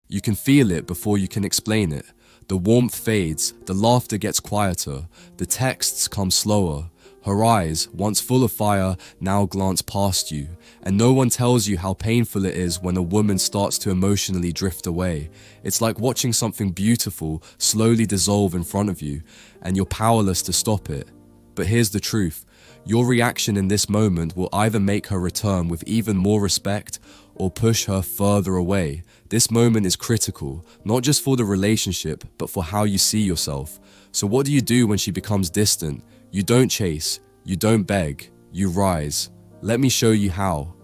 You can feel it before you can explain it. The warmth fades, the laughter gets quieter, the texts come slower. Her eyes, once full of fire, now glance past you, and no one tells you how painful it is when a woman starts to emotionally drift away. It's like watching something beautiful slowly dissolve in front of you, and you're powerless to stop it. But here's the truth. Your reaction in this moment will either make her return with even more respect or push her further away. This moment is critical, not just for the relationship, but for how you see yourself. So what do you do when she becomes distant? You don't chase, you don't beg, you rise. Let me show you how.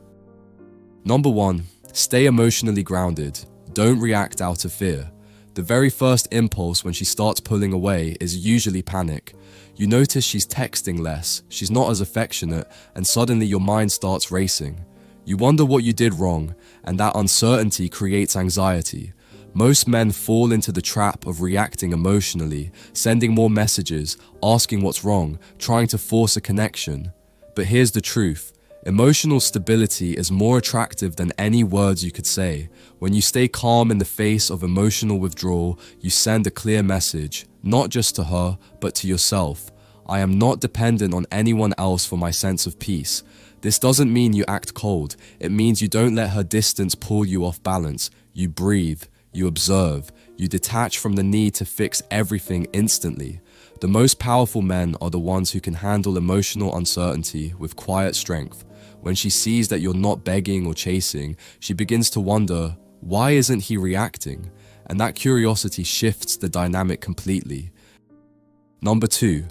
Number 1, stay emotionally grounded. Don't react out of fear. The very first impulse when she starts pulling away is usually panic. You notice she's texting less, she's not as affectionate, and suddenly your mind starts racing. You wonder what you did wrong, and that uncertainty creates anxiety. Most men fall into the trap of reacting emotionally, sending more messages, asking what's wrong, trying to force a connection. But here's the truth. Emotional stability is more attractive than any words you could say. When you stay calm in the face of emotional withdrawal, you send a clear message, not just to her, but to yourself. I am not dependent on anyone else for my sense of peace. This doesn't mean you act cold. It means you don't let her distance pull you off balance. You breathe, you observe, you detach from the need to fix everything instantly. The most powerful men are the ones who can handle emotional uncertainty with quiet strength. When she sees that you're not begging or chasing, she begins to wonder, why isn't he reacting? And that curiosity shifts the dynamic completely. Number 2,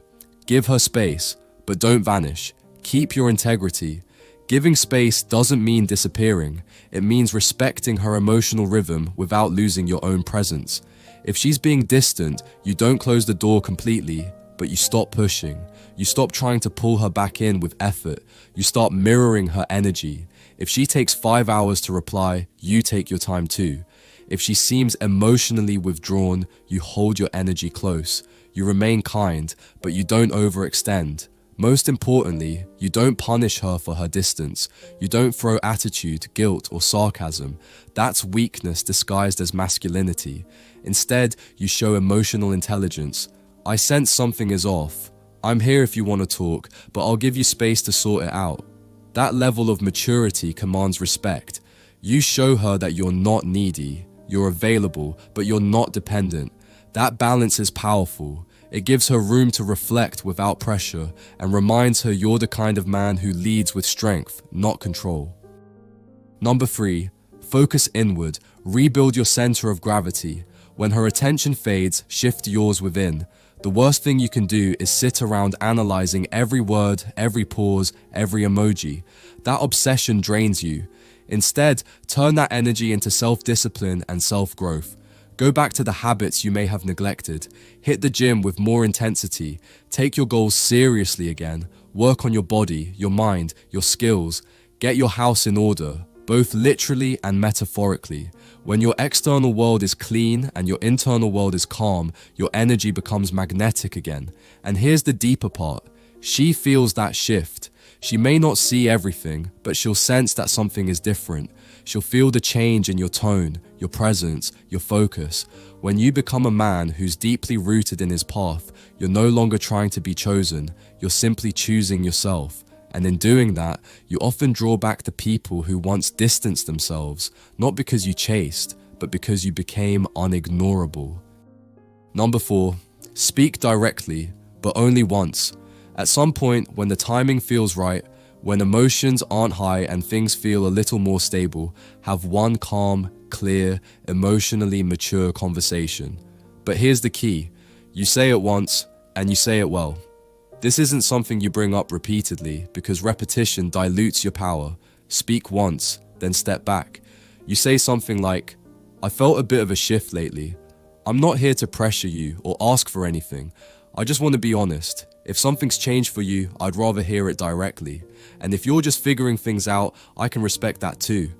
give her space, but don't vanish. Keep your integrity. Giving space doesn't mean disappearing. It means respecting her emotional rhythm without losing your own presence. If she's being distant, you don't close the door completely, but you stop pushing. You stop trying to pull her back in with effort. You start mirroring her energy. If she takes 5 hours to reply, you take your time too. If she seems emotionally withdrawn, you hold your energy close. You remain kind, but you don't overextend. Most importantly, you don't punish her for her distance. You don't throw attitude, guilt, or sarcasm. That's weakness disguised as masculinity. Instead, you show emotional intelligence. I sense something is off. I'm here if you want to talk, but I'll give you space to sort it out. That level of maturity commands respect. You show her that you're not needy. You're available, but you're not dependent. That balance is powerful. It gives her room to reflect without pressure and reminds her you're the kind of man who leads with strength, not control. Number 3, focus inward. Rebuild your center of gravity. When her attention fades, shift yours within. The worst thing you can do is sit around analyzing every word, every pause, every emoji. That obsession drains you. Instead, turn that energy into self-discipline and self-growth. Go back to the habits you may have neglected. Hit the gym with more intensity. Take your goals seriously again. Work on your body, your mind, your skills. Get your house in order, both literally and metaphorically. When your external world is clean and your internal world is calm, your energy becomes magnetic again. And here's the deeper part. She feels that shift. She may not see everything, but she'll sense that something is different. She'll feel the change in your tone, your presence, your focus. When you become a man who's deeply rooted in his path, you're no longer trying to be chosen. You're simply choosing yourself. And in doing that, you often draw back the people who once distanced themselves, not because you chased, but because you became unignorable. Number 4, speak directly, but only once. At some point, when the timing feels right, when emotions aren't high and things feel a little more stable, have one calm, clear, emotionally mature conversation. But here's the key. You say it once, and you say it well. This isn't something you bring up repeatedly, because repetition dilutes your power. Speak once, then step back. You say something like, I felt a bit of a shift lately. I'm not here to pressure you or ask for anything. I just want to be honest. If something's changed for you, I'd rather hear it directly. And if you're just figuring things out, I can respect that too.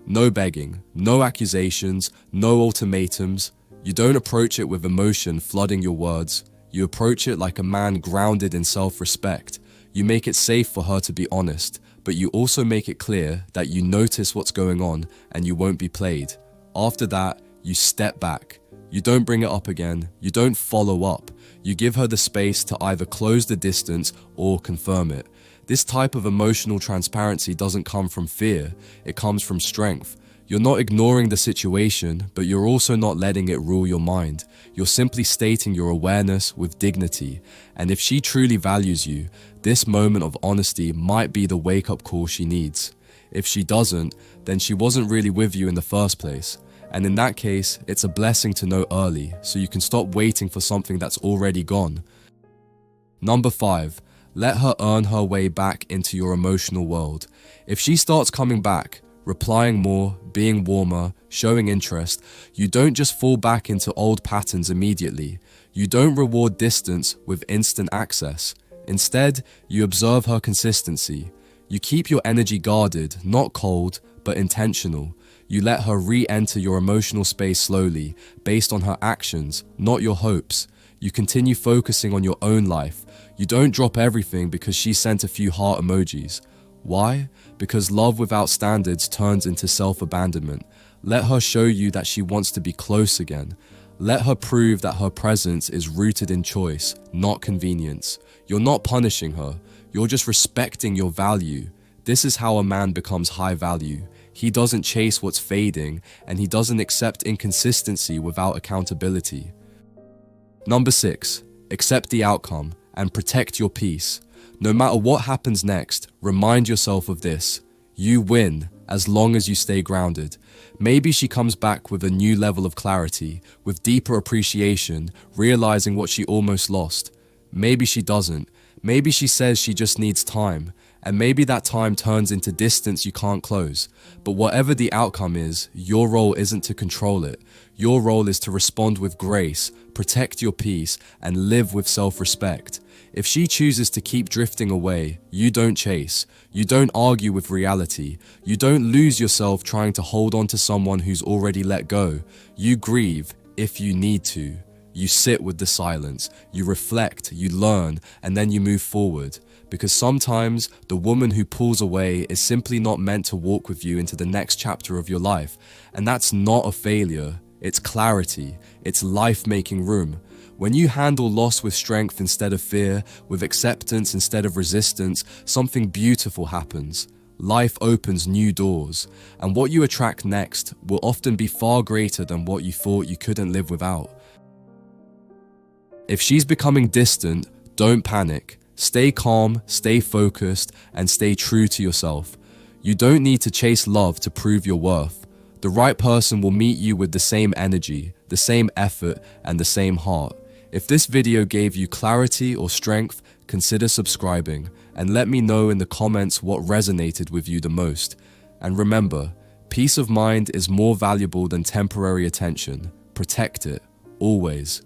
No begging, no accusations, no ultimatums. You don't approach it with emotion flooding your words. You approach it like a man grounded in self-respect. You make it safe for her to be honest, but you also make it clear that you notice what's going on and you won't be played. After that, you step back. You don't bring it up again. You don't follow up. You give her the space to either close the distance or confirm it. This type of emotional transparency doesn't come from fear. It comes from strength. You're not ignoring the situation, but you're also not letting it rule your mind. You're simply stating your awareness with dignity. And if she truly values you, this moment of honesty might be the wake-up call she needs. If she doesn't, then she wasn't really with you in the first place. And in that case, it's a blessing to know early, so you can stop waiting for something that's already gone. Number 5, let her earn her way back into your emotional world. If she starts coming back, replying more, being warmer, showing interest, you don't just fall back into old patterns immediately. You don't reward distance with instant access. Instead, you observe her consistency. You keep your energy guarded, not cold, but intentional. You let her re-enter your emotional space slowly, based on her actions, not your hopes. You continue focusing on your own life. You don't drop everything because she sent a few heart emojis. Why? Because love without standards turns into self-abandonment. Let her show you that she wants to be close again. Let her prove that her presence is rooted in choice, not convenience. You're not punishing her. You're just respecting your value. This is how a man becomes high value. He doesn't chase what's fading, and he doesn't accept inconsistency without accountability. Number 6, accept the outcome and protect your peace. No matter what happens next, remind yourself of this. You win as long as you stay grounded. Maybe she comes back with a new level of clarity, with deeper appreciation, realizing what she almost lost. Maybe she doesn't. Maybe she says she just needs time. And maybe that time turns into distance you can't close. But whatever the outcome is, your role isn't to control it. Your role is to respond with grace, protect your peace, and live with self-respect. If she chooses to keep drifting away, you don't chase. You don't argue with reality. You don't lose yourself trying to hold on to someone who's already let go. You grieve if you need to. You sit with the silence. You reflect, you learn, and then you move forward. Because sometimes the woman who pulls away is simply not meant to walk with you into the next chapter of your life. And that's not a failure. It's clarity. It's life-making room. When you handle loss with strength instead of fear, with acceptance instead of resistance, something beautiful happens. Life opens new doors, and what you attract next will often be far greater than what you thought you couldn't live without. If she's becoming distant, don't panic. Stay calm, stay focused, and stay true to yourself. You don't need to chase love to prove your worth. The right person will meet you with the same energy, the same effort, and the same heart. If this video gave you clarity or strength, consider subscribing and let me know in the comments what resonated with you the most. And remember, peace of mind is more valuable than temporary attention. Protect it, always.